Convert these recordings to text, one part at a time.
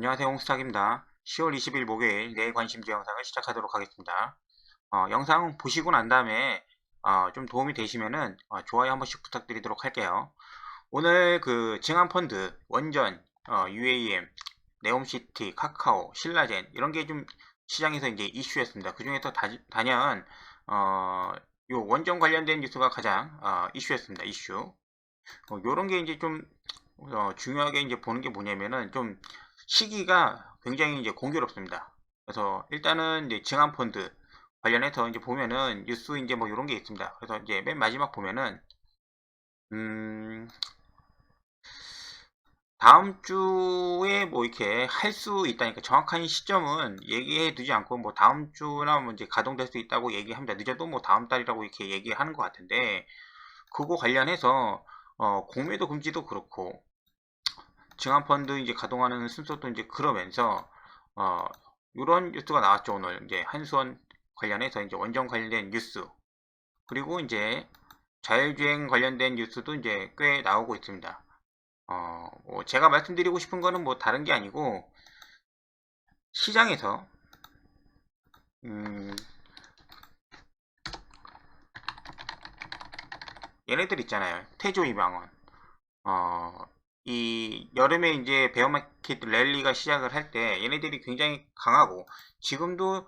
안녕하세요, 홍스탁입니다. 10월 20일 목요일 내 관심주 영상을 시작하도록 하겠습니다. 영상 보시고 난 다음에 좀 도움이 되시면은 좋아요 한 번씩 부탁드리도록 할게요. 오늘 그 증한펀드, 원전, UAM, 네옴시티, 카카오, 신라젠 이런 게 좀 시장에서 이제 이슈였습니다. 그 중에서 단연 요 원전 관련된 뉴스가 가장 이슈였습니다. 이슈. 요런 게 이제 좀 중요하게 이제 보는 게 뭐냐면은 좀 시기가 굉장히 이제 공교롭습니다. 그래서 일단은 이제 증한펀드 관련해서 이제 보면은 뉴스 이제 뭐 이런 게 있습니다. 그래서 이제 맨 마지막 보면은 음 다음 주에 뭐 이렇게 할 수 있다니까 정확한 시점은 얘기해 두지 않고 뭐 다음 주나 뭐 이제 가동될 수 있다고 얘기합니다. 늦어도 뭐 다음 달이라고 이렇게 얘기하는 것 같은데 그거 관련해서 공매도 금지도 그렇고 증한펀드 이제 가동하는 순서도 이제 그러면서 어 요런 뉴스가 나왔죠. 오늘 이제 한수원 관련해서 이제 원전 관련된 뉴스 그리고 이제 자율주행 관련된 뉴스도 이제 꽤 나오고 있습니다. 뭐 제가 말씀드리고 싶은 거는 뭐 다른 게 아니고 시장에서 음, 얘네들 있잖아요. 태조이방원 어, 이 여름에 이제 베어마켓 랠리가 시작을 할 때 얘네들이 굉장히 강하고 지금도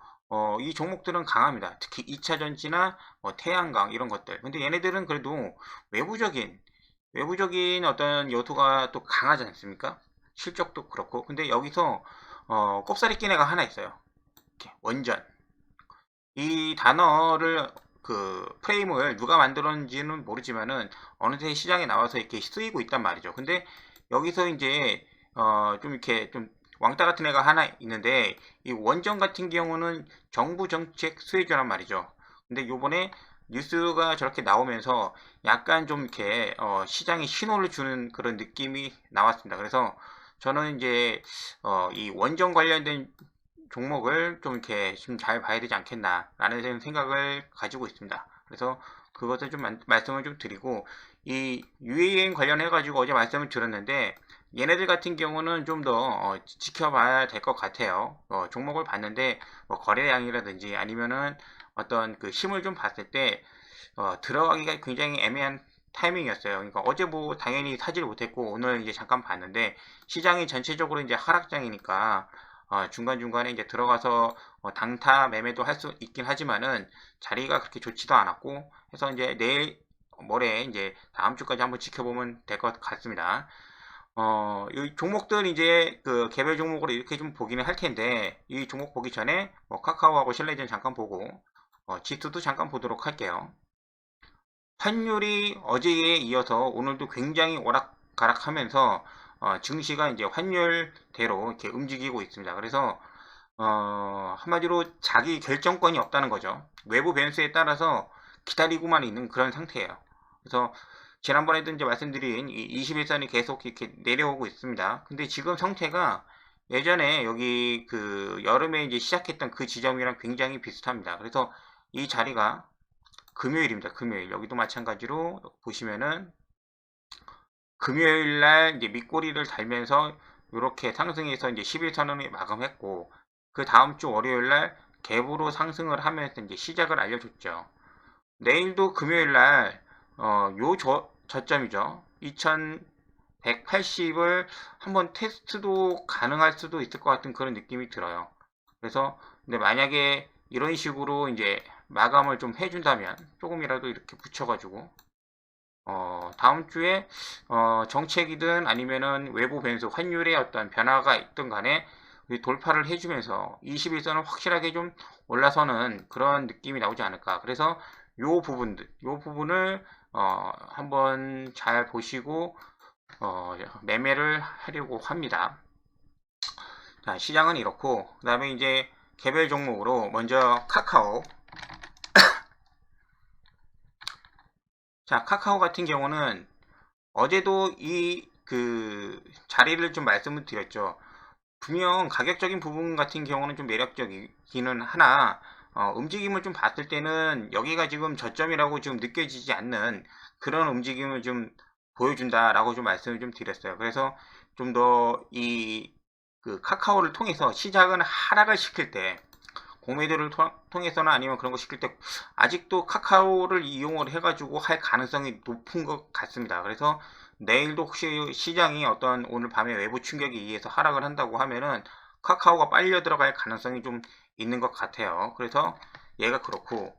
이 종목들은 강합니다. 특히 2차 전지나 태양광 이런 것들. 근데 얘네들은 그래도 외부적인 어떤 요소가 또 강하지 않습니까? 실적도 그렇고. 근데 여기서 꼽사리 낀 애가 하나 있어요. 이렇게 원전. 이 단어를 그 프레임을 누가 만들었는지는 모르지만은 어느새 시장에 나와서 이렇게 쓰이고 있단 말이죠. 근데 여기서 이제 좀 이렇게 좀 왕따 같은 애가 하나 있는데 이 원전 같은 경우는 정부 정책 수혜주란 말이죠. 근데 요번에 뉴스가 저렇게 나오면서 약간 좀 이렇게 시장에 신호를 주는 그런 느낌이 나왔습니다. 그래서 저는 이제 이 원전 관련된 종목을 좀 이렇게 좀 잘 봐야 되지 않겠나라는 생각을 가지고 있습니다. 그래서 그것을 좀 말씀을 좀 드리고 이 UAM 관련해 가지고 어제 말씀을 드렸는데 얘네들 같은 경우는 좀 더 지켜봐야 될 것 같아요. 종목을 봤는데 뭐 거래량이라든지 아니면은 어떤 그 힘을 좀 봤을 때 들어가기가 굉장히 애매한 타이밍이었어요. 그러니까 어제 뭐 당연히 사지를 못했고 오늘 이제 잠깐 봤는데 시장이 전체적으로 이제 하락장이니까 중간중간에 이제 들어가서 당타 매매도 할 수 있긴 하지만은 자리가 그렇게 좋지도 않았고 해서 이제 내일 모레 이제 다음 주까지 한번 지켜보면 될 것 같습니다. 이 종목들 이제 그 개별 종목으로 이렇게 좀 보기는 할 텐데 이 종목 보기 전에 뭐 카카오하고 신라젠 잠깐 보고 지수도 잠깐 보도록 할게요. 환율이 어제에 이어서 오늘도 굉장히 오락가락하면서 증시가 이제 환율대로 이렇게 움직이고 있습니다. 그래서 한마디로 자기 결정권이 없다는 거죠. 외부 변수에 따라서 기다리고만 있는 그런 상태예요. 그래서 지난번에도 이제 말씀드린 이 21선이 계속 이렇게 내려오고 있습니다. 근데 지금 상태가 예전에 여기 그 여름에 이제 시작했던 그 지점이랑 굉장히 비슷합니다. 그래서 이 자리가 금요일입니다. 금요일. 여기도 마찬가지로 보시면은 금요일 날 이제 밑꼬리를 달면서 이렇게 상승해서 이제 11선언을 마감했고 그 다음 주 월요일 날 갭으로 상승을 하면서 이제 시작을 알려줬죠. 내일도 금요일 날 요 저점이죠. 2180을 한번 테스트도 가능할 수도 있을 것 같은 그런 느낌이 들어요. 그래서 근데 만약에 이런 식으로 이제 마감을 좀 해준다면 조금이라도 이렇게 붙여가지고 다음 주에 정책이든 아니면은 외부 변수, 환율의 어떤 변화가 있든 간에 돌파를 해주면서 21선을 확실하게 좀 올라서는 그런 느낌이 나오지 않을까. 그래서 요 부분을 한번 잘 보시고 매매를 하려고 합니다. 자, 시장은 이렇고 그 다음에 이제 개별 종목으로 먼저 카카오. 자, 카카오 같은 경우는 어제도 이 그 자리를 좀 말씀을 드렸죠. 분명 가격적인 부분 같은 경우는 좀 매력적이기는 하나 움직임을 좀 봤을 때는 여기가 지금 저점이라고 좀 느껴지지 않는 그런 움직임을 좀 보여준다라고 좀 말씀을 좀 드렸어요. 그래서 좀 더 이 그 카카오를 통해서 시장은 하락을 시킬 때, 공매도를 통해서나 아니면 그런 거 시킬 때 아직도 카카오를 이용을 해가지고 할 가능성이 높은 것 같습니다. 그래서 내일도 혹시 시장이 어떤 오늘 밤에 외부 충격에 의해서 하락을 한다고 하면은 카카오가 빨려 들어갈 가능성이 좀 있는 것 같아요. 그래서 얘가 그렇고,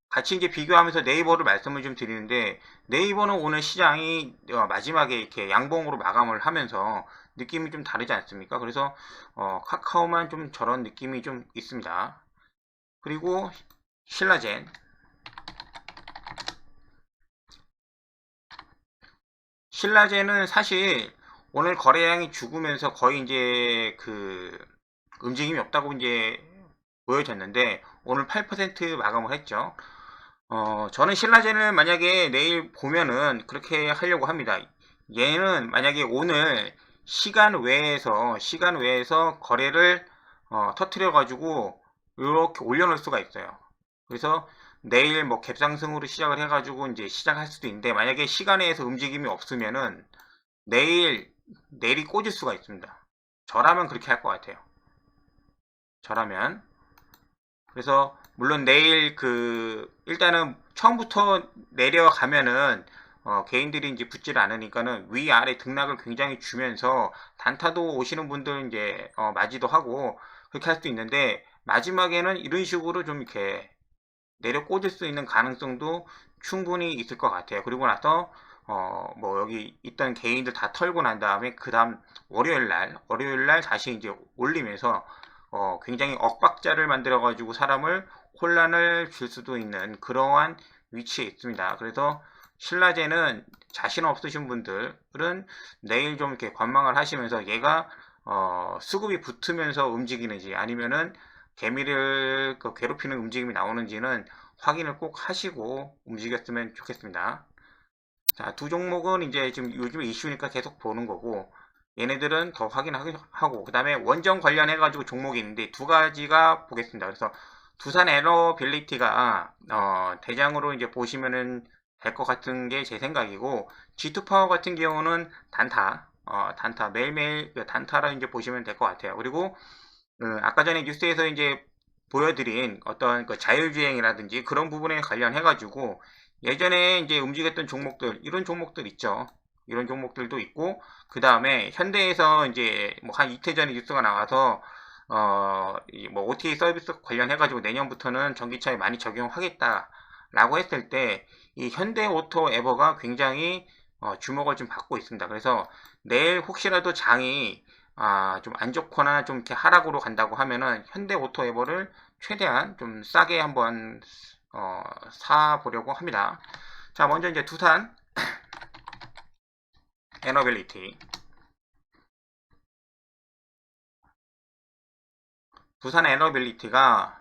같이 이제 비교하면서 네이버를 말씀을 좀 드리는데, 네이버는 오늘 시장이 마지막에 이렇게 양봉으로 마감을 하면서 느낌이 좀 다르지 않습니까? 그래서 카카오만 좀 저런 느낌이 좀 있습니다. 그리고 신라젠, 신라젠은 사실 오늘 거래량이 죽으면서 거의 이제 그 움직임이 없다고 이제 보여졌는데, 오늘 8% 마감을 했죠. 저는 신라젠을 만약에 내일 보면은 그렇게 하려고 합니다. 얘는 만약에 오늘 시간 외에서 거래를 터트려 가지고 이렇게 올려놓을 수가 있어요. 그래서 내일 뭐 갭상승으로 시작을 해가지고 이제 시작할 수도 있는데, 만약에 시간에서 움직임이 없으면은 내일이 꽂을 수가 있습니다. 저라면 그렇게 할 것 같아요. 저라면. 그래서 물론 내일 일단은 처음부터 내려가면은 개인들이 이제 붙지를 않으니까는 위아래 등락을 굉장히 주면서 단타도 오시는 분들 이제 맞이도 하고 그렇게 할 수도 있는데, 마지막에는 이런 식으로 좀 이렇게 내려 꽂을 수 있는 가능성도 충분히 있을 것 같아요. 그리고 나서 뭐 여기 있던 개인들 다 털고 난 다음에 그 다음 월요일 날 다시 이제 올리면서 굉장히 엇박자를 만들어 가지고 사람을 혼란을 줄 수도 있는 그러한 위치에 있습니다. 그래서 신라제는 자신 없으신 분들은 내일 좀 이렇게 관망을 하시면서 얘가 수급이 붙으면서 움직이는지 아니면은 개미를 괴롭히는 움직임이 나오는지는 확인을 꼭 하시고 움직였으면 좋겠습니다. 자, 두 종목은 이제 지금 요즘 이슈니까 계속 보는 거고, 얘네들은 더 확인하고, 그 다음에 원전 관련해 가지고 종목이 있는데 두 가지가 보겠습니다. 그래서 두산 에너빌리티가 대장으로 이제 보시면은 될 것 같은 게 제 생각이고, G2파워 같은 경우는 단타 매일매일 단타라 이제 보시면 될 것 같아요. 그리고 아까 전에 뉴스에서 이제 보여드린 어떤 그 자율주행이라든지 그런 부분에 관련해 가지고 예전에 이제 움직였던 종목들, 이런 종목들 있죠. 이런 종목들도 있고, 그 다음에 현대에서 이제 뭐 한 이틀 전에 뉴스가 나와서 뭐 OTA 서비스 관련해 가지고 내년부터는 전기차에 많이 적용하겠다라고 했을 때 이 현대오토 에버가 굉장히 주목을 좀 받고 있습니다. 그래서 내일 혹시라도 장이 좀 안 좋거나 좀 이렇게 하락으로 간다고 하면은 현대오토에버를 최대한 좀 싸게 한번 사 보려고 합니다. 자, 먼저 이제 두산 에너빌리티. 두산 에너빌리티가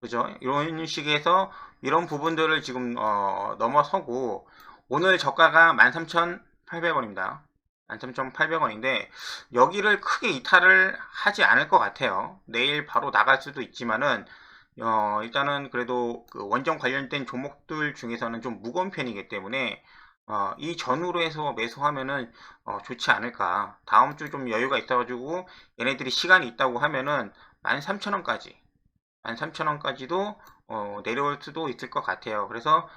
그죠? 이런 식에서 이런 부분들을 지금 넘어서고 오늘 저가가 13,800원입니다. 13,800원인데 여기를 크게 이탈을 하지 않을 것 같아요. 내일 바로 나갈 수도 있지만은 일단은 그래도 그 원전 관련된 종목들 중에서는 좀 무거운 편이기 때문에 이 전후로 해서 매수하면은 좋지 않을까. 다음 주 좀 여유가 있어가지고 얘네들이 시간이 있다고 하면은 13,000원까지 13,000원까지도 내려올 수도 있을 것 같아요. 그래서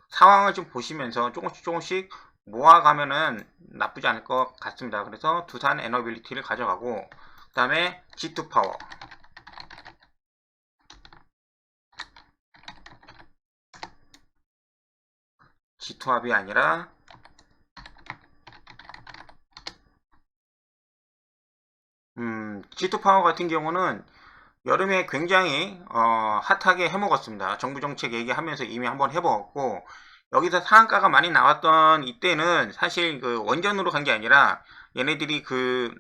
상황을 좀 보시면서 조금씩 모아가면은 나쁘지 않을 것 같습니다. 그래서 두산 에너빌리티를 가져가고, 그 다음에 G2파워. G2합이 아니라 G2파워 같은 경우는 여름에 굉장히 핫하게 해먹었습니다. 정부 정책 얘기하면서 이미 한번 해먹었고, 여기서 상한가가 많이 나왔던 이때는 사실 그 원전으로 간 게 아니라 얘네들이 그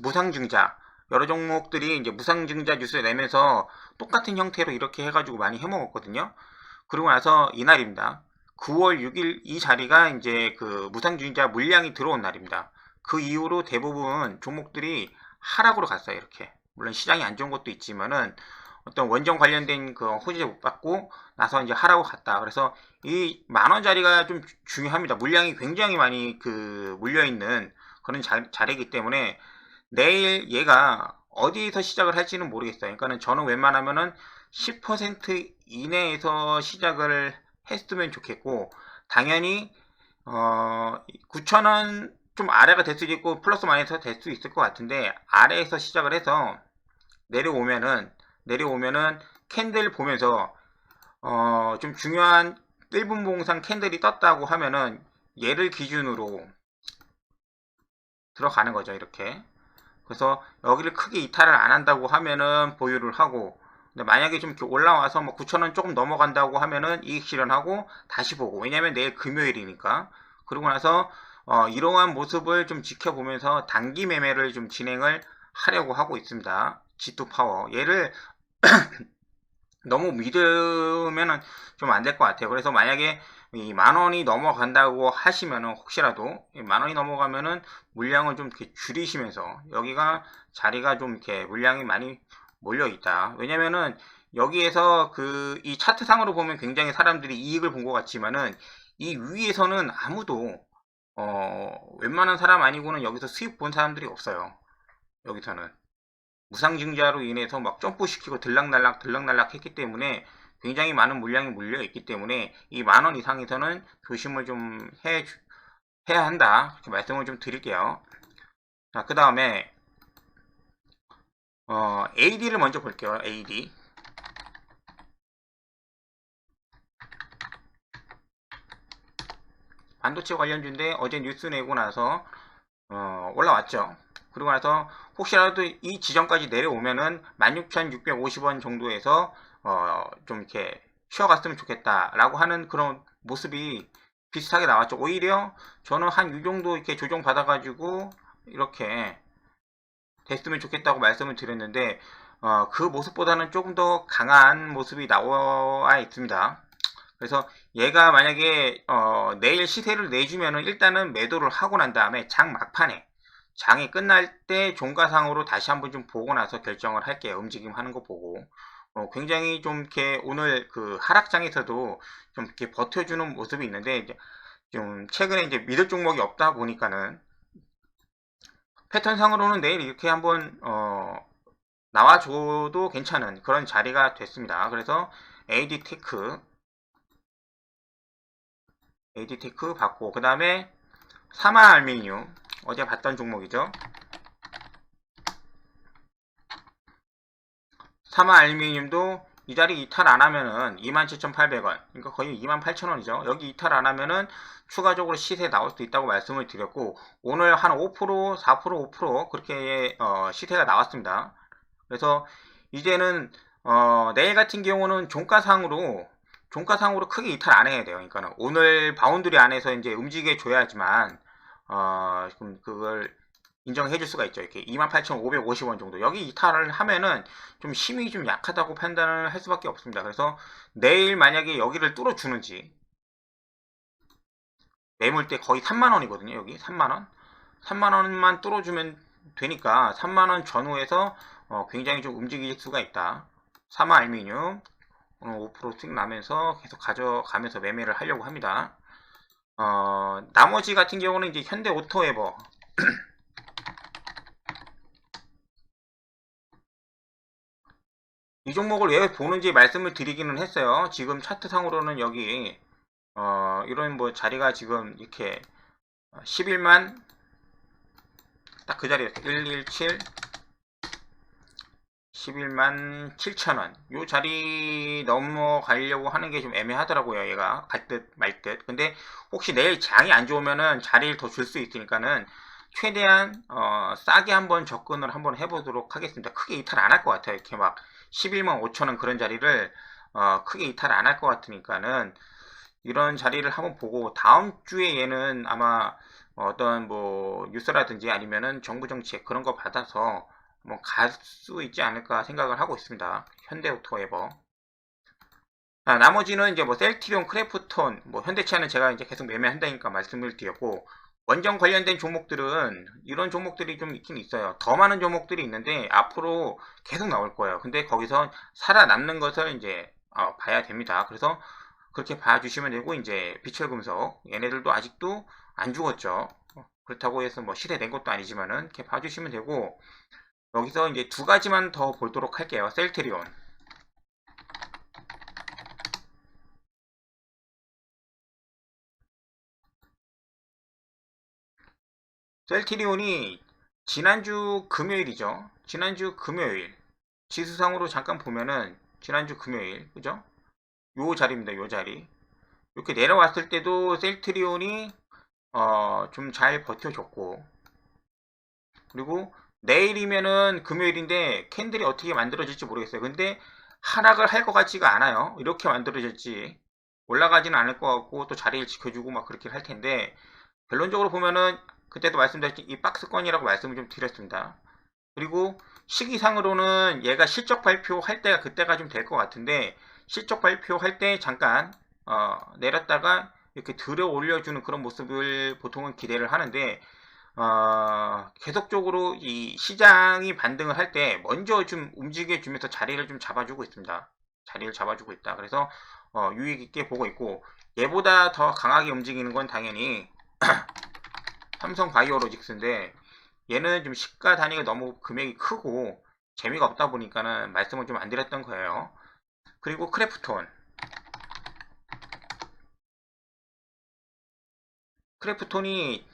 무상증자, 여러 종목들이 이제 무상증자 뉴스를 내면서 똑같은 형태로 이렇게 해가지고 많이 해먹었거든요. 그러고 나서 이날입니다. 9월 6일 이 자리가 이제 그 무상증자 물량이 들어온 날입니다. 그 이후로 대부분 종목들이 하락으로 갔어요. 이렇게. 물론 시장이 안 좋은 것도 있지만은 어떤 원전 관련된 그 호재 못 받고 나서 이제 하라고 갔다. 그래서 이 10,000원짜리가 좀 중요합니다. 물량이 굉장히 많이 그 물려있는 그런 자리이기 때문에 내일 얘가 어디서 시작을 할지는 모르겠어요. 그러니까는 저는 웬만하면은 10% 이내에서 시작을 했으면 좋겠고, 당연히 9,000원 좀 아래가 될 수도 있고 플러스 마이너스 될 수 있을 것 같은데, 아래에서 시작을 해서 내려오면은 캔들 보면서 좀 중요한 1분 봉상 캔들이 떴다고 하면은 얘를 기준으로 들어가는 거죠. 이렇게. 그래서 여기를 크게 이탈을 안 한다고 하면은 보유를 하고, 근데 만약에 좀 이렇게 올라와서 뭐 9,000원 조금 넘어간다고 하면은 이익 실현하고 다시 보고, 왜냐면 내일 금요일이니까. 그러고 나서 이러한 모습을 좀 지켜보면서 단기 매매를 좀 진행을 하려고 하고 있습니다. G2 파워 얘를 너무 믿으면은 좀 안 될 것 같아요. 그래서 만약에 이 10,000원이 넘어간다고 하시면은, 혹시라도 10,000원이 넘어가면은 물량을 좀 이렇게 줄이시면서, 여기가 자리가 좀 이렇게 물량이 많이 몰려 있다. 왜냐면은 여기에서 그 이 차트상으로 보면 굉장히 사람들이 이익을 본 것 같지만은, 이 위에서는 아무도 웬만한 사람 아니고는 여기서 수익 본 사람들이 없어요. 여기서는 무상증자로 인해서 막 점프시키고 들락날락 했기 때문에 굉장히 많은 물량이 몰려 있기 때문에 이 10,000원 이상에서는 조심을 좀 해야 한다. 이렇게 말씀을 좀 드릴게요. 자, 그 다음에 AD를 먼저 볼게요. AD. 반도체 관련주인데 어제 뉴스 내고 나서 올라왔죠. 그리고 나서 혹시라도 이 지점까지 내려오면은 16,650원 정도에서 좀 이렇게 쉬어갔으면 좋겠다라고 하는 그런 모습이 비슷하게 나왔죠. 오히려 저는 한 이 정도 이렇게 조정 받아가지고 이렇게 됐으면 좋겠다고 말씀을 드렸는데, 그 모습보다는 조금 더 강한 모습이 나와 있습니다. 그래서 얘가 만약에 내일 시세를 내주면은 일단은 매도를 하고 난 다음에 장 막판에, 장이 끝날 때 종가상으로 다시 한번 좀 보고 나서 결정을 할게요. 움직임 하는 거 보고. 굉장히 좀 이렇게 오늘 그 하락장에서도 좀 이렇게 버텨주는 모습이 있는데, 이제 좀 최근에 이제 믿을 종목이 없다 보니까는 패턴상으로는 내일 이렇게 한번 나와줘도 괜찮은 그런 자리가 됐습니다. 그래서 AD테크 받고, 그 다음에 사마알미늄 어제 봤던 종목이죠. 사마알미늄도 이 자리 이탈 안 하면은 27,800원, 그러니까 거의 28,000원이죠. 여기 이탈 안 하면은 추가적으로 시세 나올 수 있다고 말씀을 드렸고, 오늘 한 5%, 4%, 5% 그렇게 시세가 나왔습니다. 그래서 이제는 내일 같은 경우는 종가상으로 크게 이탈 안 해야 돼요. 그러니까 오늘 바운드리 안에서 이제 움직여 줘야지만 그걸 인정해 줄 수가 있죠. 이렇게 28,550원 정도. 여기 이탈을 하면은 좀 힘이 좀 약하다고 판단을 할 수밖에 없습니다. 그래서 내일 만약에 여기를 뚫어 주는지, 매물대 거의 3만 원이거든요. 여기 3만 원. 3만 원만 뚫어 주면 되니까 3만 원 전후에서 굉장히 좀 움직일 수가 있다. 사마 알미늄 오늘 5% 수익 나면서 계속 가져가면서 매매를 하려고 합니다. 나머지 같은 경우는 이제 현대 오토에버 이 종목을 왜 보는지 말씀을 드리기는 했어요. 지금 차트상으로는 여기 이런 뭐 자리가 지금 이렇게 11만 딱 그 자리였어요. 117 11만 7천원 요 자리 넘어가려고 하는 게 좀 애매하더라고요. 얘가 갈 듯 말 듯. 근데 혹시 내일 장이 안 좋으면은 자리를 더 줄 수 있으니까는 최대한 싸게 한번 접근을 한번 해보도록 하겠습니다. 크게 이탈 안 할 것 같아요. 이렇게 막 11만 5천원 그런 자리를 크게 이탈 안 할 것 같으니까는 이런 자리를 한번 보고, 다음 주에 얘는 아마 어떤 뭐 뉴스라든지 아니면은 정부 정책 그런 거 받아서 뭐 갈 수 있지 않을까 생각을 하고 있습니다. 현대오토에버. 나머지는 이제 뭐 셀트리온, 크래프톤, 뭐 현대차는 제가 이제 계속 매매한다니까 말씀을 드렸고, 원전 관련된 종목들은 이런 종목들이 좀 있긴 있어요. 더 많은 종목들이 있는데 앞으로 계속 나올 거예요. 근데 거기서 살아남는 것을 이제 봐야 됩니다. 그래서 그렇게 봐주시면 되고, 이제 비철금속 얘네들도 아직도 안 죽었죠. 그렇다고 해서 뭐 시대된 것도 아니지만은 이렇게 봐주시면 되고, 여기서 이제 두 가지만 더 보도록 할게요. 셀트리온. 셀트리온이 지난주 금요일이죠. 지난주 금요일 지수상으로 잠깐 보면은 지난주 금요일, 그죠? 요 자리입니다. 요 자리. 이렇게 내려왔을 때도 셀트리온이 좀 잘 버텨줬고, 그리고 내일이면은 금요일인데 캔들이 어떻게 만들어질지 모르겠어요. 근데 하락을 할 것 같지가 않아요. 이렇게 만들어질지. 올라가지는 않을 것 같고 또 자리를 지켜주고 막 그렇게 할 텐데, 결론적으로 보면은 그때도 말씀드렸지, 이 박스권이라고 말씀을 좀 드렸습니다. 그리고 시기상으로는 얘가 실적 발표할 때가 그때가 좀 될 것 같은데, 실적 발표할 때 잠깐 내렸다가 이렇게 들어 올려주는 그런 모습을 보통은 기대를 하는데, 계속적으로 이 시장이 반등을 할 때 먼저 좀 움직여주면서 자리를 좀 잡아주고 있습니다. 자리를 잡아주고 있다. 그래서 유익 있게 보고 있고, 얘보다 더 강하게 움직이는 건 당연히 삼성바이오로직스인데, 얘는 좀 시가 단위가 너무 금액이 크고 재미가 없다 보니까는 말씀을 좀 안 드렸던 거예요. 그리고 크래프톤. 크래프톤이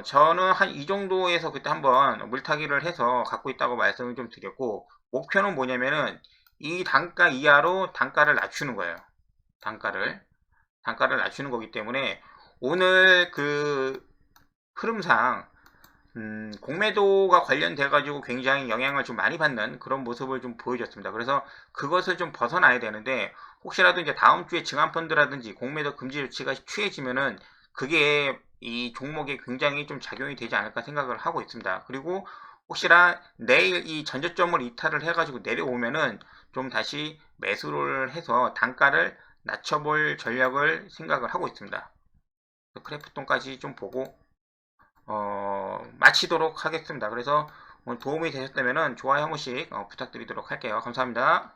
저는 한 이 정도에서 그때 한번 물타기를 해서 갖고 있다고 말씀을 좀 드렸고, 목표는 뭐냐면은 이 단가 이하로 단가를 낮추는 거예요. 단가를 낮추는 거기 때문에 오늘 그 흐름상 공매도가 관련돼 가지고 굉장히 영향을 좀 많이 받는 그런 모습을 좀 보여줬습니다. 그래서 그것을 좀 벗어나야 되는데, 혹시라도 이제 다음 주에 증안펀드라든지 공매도 금지 조치가 취해지면은 그게 이 종목에 굉장히 좀 작용이 되지 않을까 생각을 하고 있습니다. 그리고 혹시나 내일 이 전저점을 이탈을 해가지고 내려오면은 좀 다시 매수를 해서 단가를 낮춰볼 전략을 생각을 하고 있습니다. 크래프톤까지 좀 보고 마치도록 하겠습니다. 그래서 오늘 도움이 되셨다면 좋아요 한 번씩 부탁드리도록 할게요. 감사합니다.